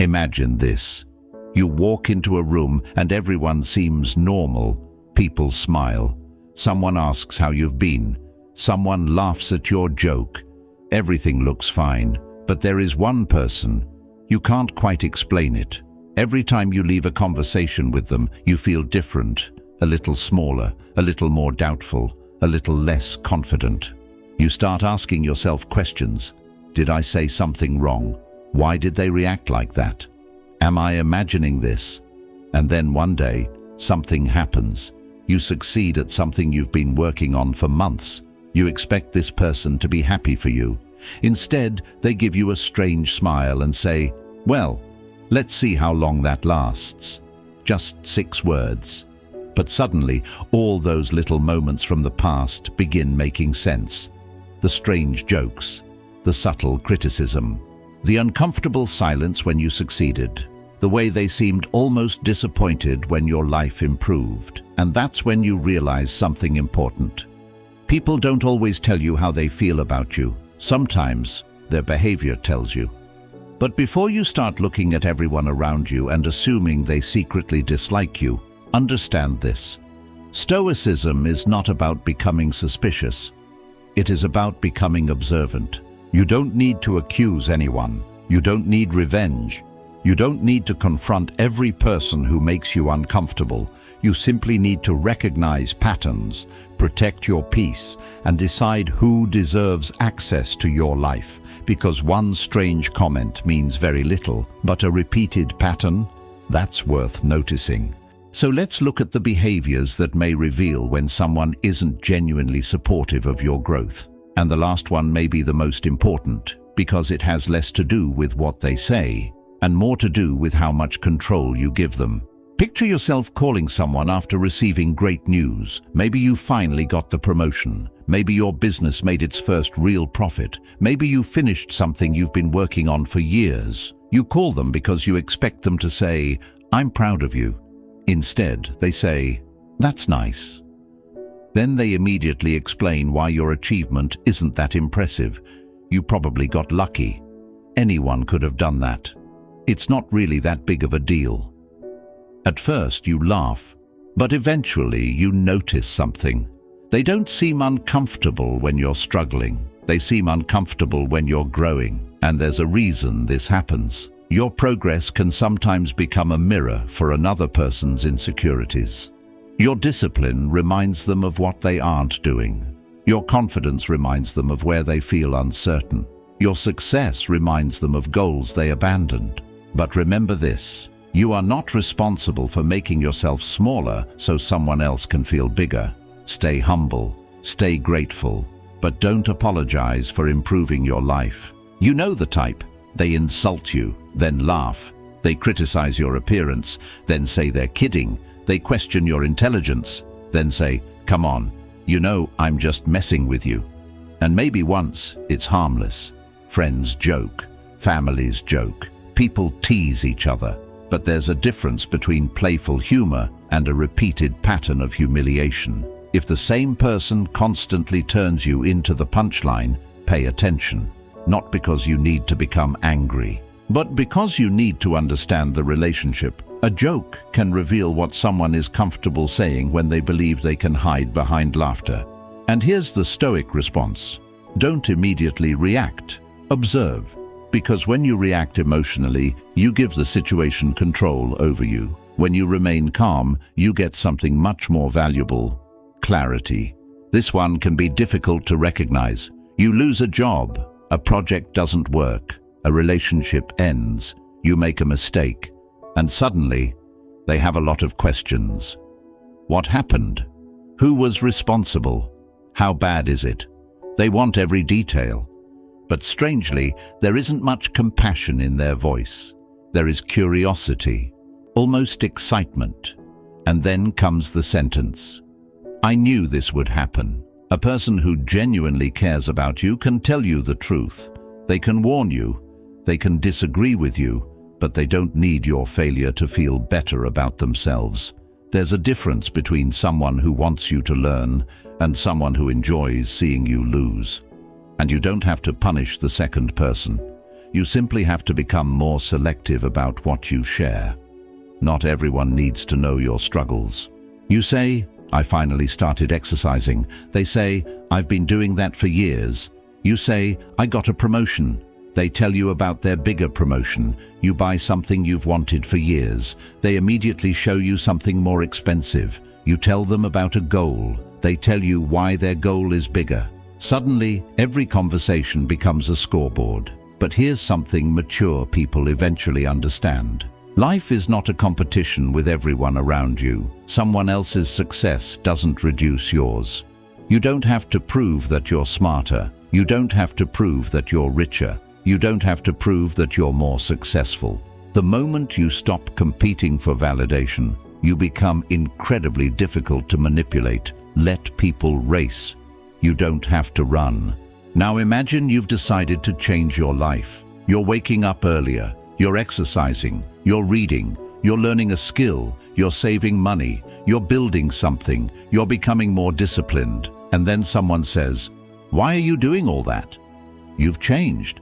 Imagine this. You walk into a room and everyone seems normal. People smile. Someone asks how you've been. Someone laughs at your joke. Everything looks fine. But there is one person. You can't quite explain it. Every time you leave a conversation with them, you feel different, a little smaller, a little more doubtful, a little less confident. You start asking yourself questions. Did I say something wrong? Why did they react like that? Am I imagining this? And then one day, something happens. You succeed at something you've been working on for months. You expect this person to be happy for you. Instead, they give you a strange smile and say, "Well, let's see how long that lasts." Just 6 words. But suddenly, all those little moments from the past begin making sense. The strange jokes, the subtle criticism, the uncomfortable silence when you succeeded, the way they seemed almost disappointed when your life improved. And that's when you realize something important. People don't always tell you how they feel about you. Sometimes their behavior tells you. But before you start looking at everyone around you and assuming they secretly dislike you, understand this. Stoicism is not about becoming suspicious. It is about becoming observant. You don't need to accuse anyone. You don't need revenge. You don't need to confront every person who makes you uncomfortable. You simply need to recognize patterns, protect your peace, and decide who deserves access to your life. Because one strange comment means very little, but a repeated pattern, that's worth noticing. So let's look at the behaviors that may reveal when someone isn't genuinely supportive of your growth. And the last one may be the most important, because it has less to do with what they say, and more to do with how much control you give them. Picture yourself calling someone after receiving great news. Maybe you finally got the promotion. Maybe your business made its first real profit. Maybe you finished something you've been working on for years. You call them because you expect them to say, "I'm proud of you." Instead, they say, "That's nice." Then they immediately explain why your achievement isn't that impressive. You probably got lucky. Anyone could have done that. It's not really that big of a deal. At first you laugh, but eventually you notice something. They don't seem uncomfortable when you're struggling. They seem uncomfortable when you're growing, and there's a reason this happens. Your progress can sometimes become a mirror for another person's insecurities. Your discipline reminds them of what they aren't doing. Your confidence reminds them of where they feel uncertain. Your success reminds them of goals they abandoned. But remember this. You are not responsible for making yourself smaller so someone else can feel bigger. Stay humble, stay grateful, but don't apologize for improving your life. You know the type. They insult you, then laugh. They criticize your appearance, then say they're kidding. They question your intelligence, then say, "Come on, you know I'm just messing with you." And maybe once it's harmless. Friends joke, families joke, people tease each other. But there's a difference between playful humor and a repeated pattern of humiliation. If the same person constantly turns you into the punchline, pay attention. Not because you need to become angry, but because you need to understand the relationship. A joke can reveal what someone is comfortable saying when they believe they can hide behind laughter. And here's the Stoic response. Don't immediately react. Observe. Because when you react emotionally, you give the situation control over you. When you remain calm, you get something much more valuable: clarity. This one can be difficult to recognize. You lose a job, a project doesn't work, a relationship ends, you make a mistake, and suddenly they have a lot of questions. What happened? Who was responsible? How bad is it? They want every detail. But strangely, there isn't much compassion in their voice. There is curiosity, almost excitement. And then comes the sentence. I knew this would happen. A person who genuinely cares about you can tell you the truth. They can warn you. They can disagree with you, but they don't need your failure to feel better about themselves. There's a difference between someone who wants you to learn and someone who enjoys seeing you lose. And you don't have to punish the second person. You simply have to become more selective about what you share. Not everyone needs to know your struggles. You say, "I finally started exercising." They say, "I've been doing that for years." You say, "I got a promotion." They tell you about their bigger promotion. You buy something you've wanted for years. They immediately show you something more expensive. You tell them about a goal. They tell you why their goal is bigger. Suddenly, every conversation becomes a scoreboard. But here's something mature people eventually understand. Life is not a competition with everyone around you. Someone else's success doesn't reduce yours. You don't have to prove that you're smarter. You don't have to prove that you're richer. You don't have to prove that you're more successful. The moment you stop competing for validation, you become incredibly difficult to manipulate. Let people race. You don't have to run. Now imagine you've decided to change your life. You're waking up earlier. You're exercising. You're reading. You're learning a skill. You're saving money. You're building something. You're becoming more disciplined. And then someone says, "Why are you doing all that?" You've changed.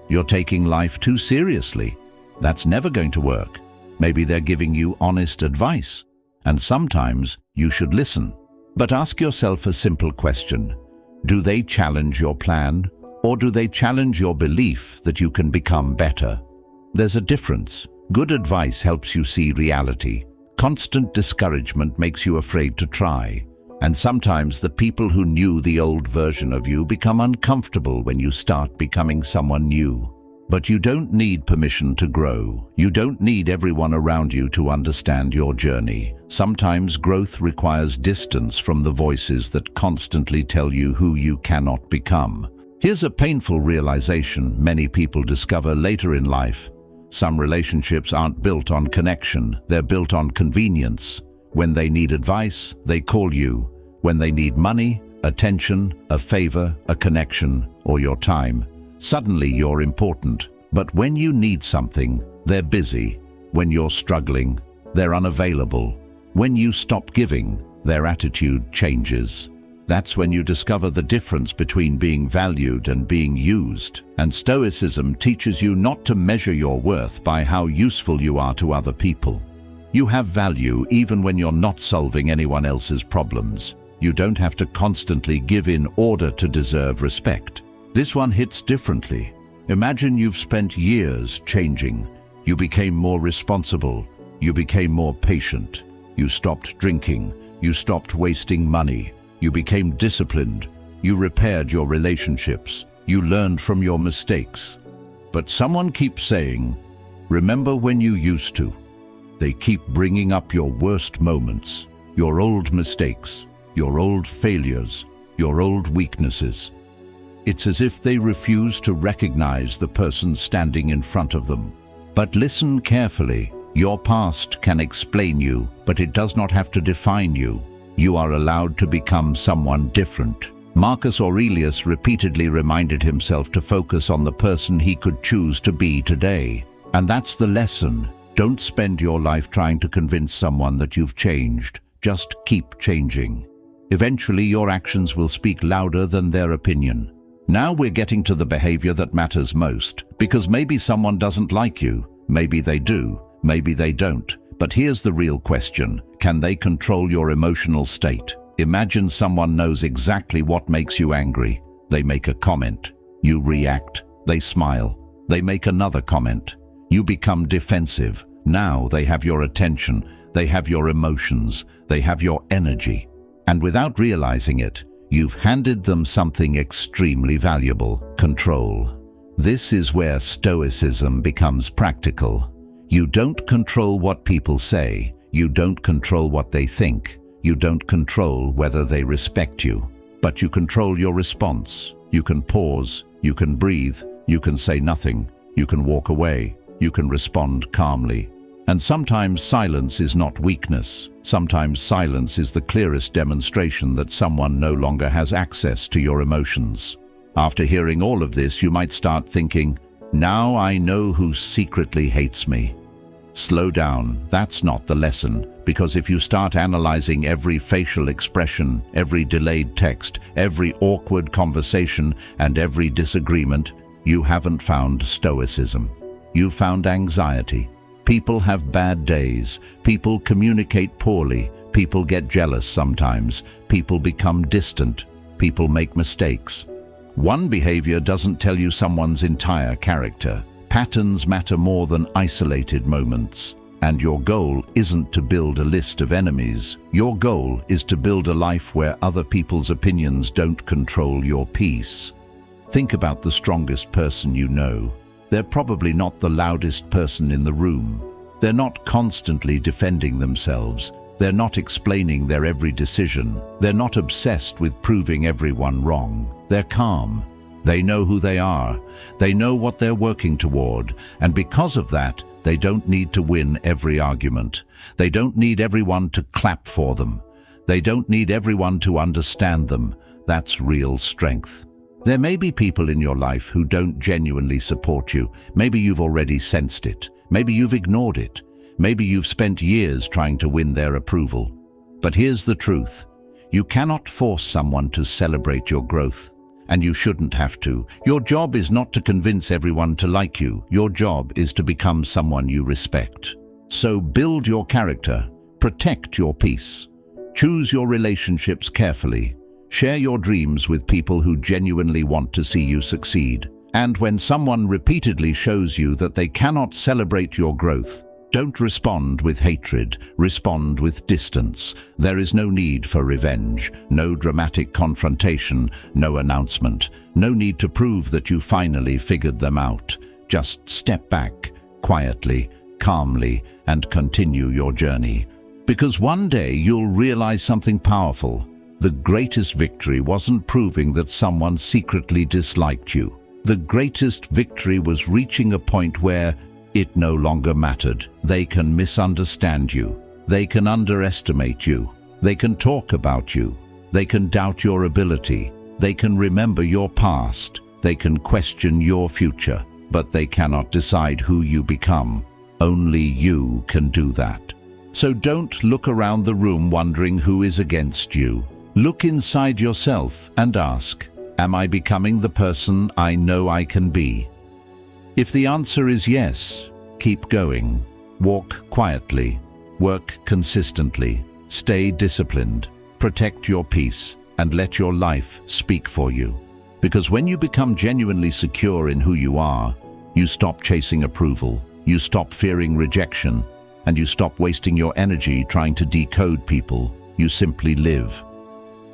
You're taking life too seriously. That's never going to work. Maybe they're giving you honest advice. And sometimes you should listen. But ask yourself a simple question. Do they challenge your plan, or do they challenge your belief that you can become better? There's a difference. Good advice helps you see reality. Constant discouragement makes you afraid to try. And sometimes the people who knew the old version of you become uncomfortable when you start becoming someone new. But you don't need permission to grow. You don't need everyone around you to understand your journey. Sometimes growth requires distance from the voices that constantly tell you who you cannot become. Here's a painful realization many people discover later in life. Some relationships aren't built on connection, they're built on convenience. When they need advice, they call you. When they need money, attention, a favor, a connection, or your time, suddenly you're important. But when you need something, they're busy. When you're struggling, they're unavailable. When you stop giving, their attitude changes. That's when you discover the difference between being valued and being used. And Stoicism teaches you not to measure your worth by how useful you are to other people. You have value even when you're not solving anyone else's problems. You don't have to constantly give in order to deserve respect. This one hits differently. Imagine you've spent years changing. You became more responsible. You became more patient. You stopped drinking. You stopped wasting money. You became disciplined. You repaired your relationships. You learned from your mistakes. But someone keeps saying, "Remember when you used to." They keep bringing up your worst moments, your old mistakes, your old failures, your old weaknesses. It's as if they refuse to recognize the person standing in front of them. But listen carefully. Your past can explain you, but it does not have to define you. You are allowed to become someone different. Marcus Aurelius repeatedly reminded himself to focus on the person he could choose to be today. And that's the lesson. Don't spend your life trying to convince someone that you've changed. Just keep changing. Eventually, your actions will speak louder than their opinion. Now we're getting to the behavior that matters most, because maybe someone doesn't like you. Maybe they do. Maybe they don't. But here's the real question. Can they control your emotional state? Imagine someone knows exactly what makes you angry. They make a comment. You react. They smile. They make another comment. You become defensive. Now they have your attention. They have your emotions. They have your energy. And without realizing it, you've handed them something extremely valuable: control. This is where Stoicism becomes practical. You don't control what people say. You don't control what they think. You don't control whether they respect you. But you control your response. You can pause. You can breathe. You can say nothing. You can walk away. You can respond calmly. And sometimes silence is not weakness. Sometimes silence is the clearest demonstration that someone no longer has access to your emotions. After hearing all of this, you might start thinking, "Now I know who secretly hates me." Slow down. That's not the lesson. Because if you start analyzing every facial expression, every delayed text, every awkward conversation, and every disagreement, you haven't found Stoicism. You've found anxiety. People have bad days. People communicate poorly. People get jealous sometimes. People become distant. People make mistakes. One behavior doesn't tell you someone's entire character. Patterns matter more than isolated moments. And your goal isn't to build a list of enemies. Your goal is to build a life where other people's opinions don't control your peace. Think about the strongest person you know. They're probably not the loudest person in the room. They're not constantly defending themselves. They're not explaining their every decision. They're not obsessed with proving everyone wrong. They're calm. They know who they are. They know what they're working toward. And because of that, they don't need to win every argument. They don't need everyone to clap for them. They don't need everyone to understand them. That's real strength. There may be people in your life who don't genuinely support you. Maybe you've already sensed it. Maybe you've ignored it. Maybe you've spent years trying to win their approval. But here's the truth. You cannot force someone to celebrate your growth. And you shouldn't have to. Your job is not to convince everyone to like you. Your job is to become someone you respect. So build your character. Protect your peace. Choose your relationships carefully. Share your dreams with people who genuinely want to see you succeed. And when someone repeatedly shows you that they cannot celebrate your growth, don't respond with hatred, respond with distance. There is no need for revenge, no dramatic confrontation, no announcement, no need to prove that you finally figured them out. Just step back, quietly, calmly, and continue your journey. Because one day you'll realize something powerful. The greatest victory wasn't proving that someone secretly disliked you. The greatest victory was reaching a point where it no longer mattered. They can misunderstand you. They can underestimate you. They can talk about you. They can doubt your ability. They can remember your past. They can question your future. But they cannot decide who you become. Only you can do that. So don't look around the room wondering who is against you. Look inside yourself and ask, am I becoming the person I know I can be? If the answer is yes, keep going. Walk quietly. Work consistently. Stay disciplined. Protect your peace and let your life speak for you. Because when you become genuinely secure in who you are, you stop chasing approval, you stop fearing rejection, and you stop wasting your energy trying to decode people. You simply live.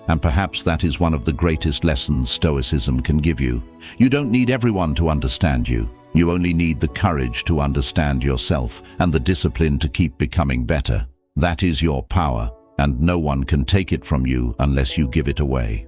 And perhaps that is one of the greatest lessons Stoicism can give you. You don't need everyone to understand you. You only need the courage to understand yourself and the discipline to keep becoming better. That is your power, and no one can take it from you unless you give it away.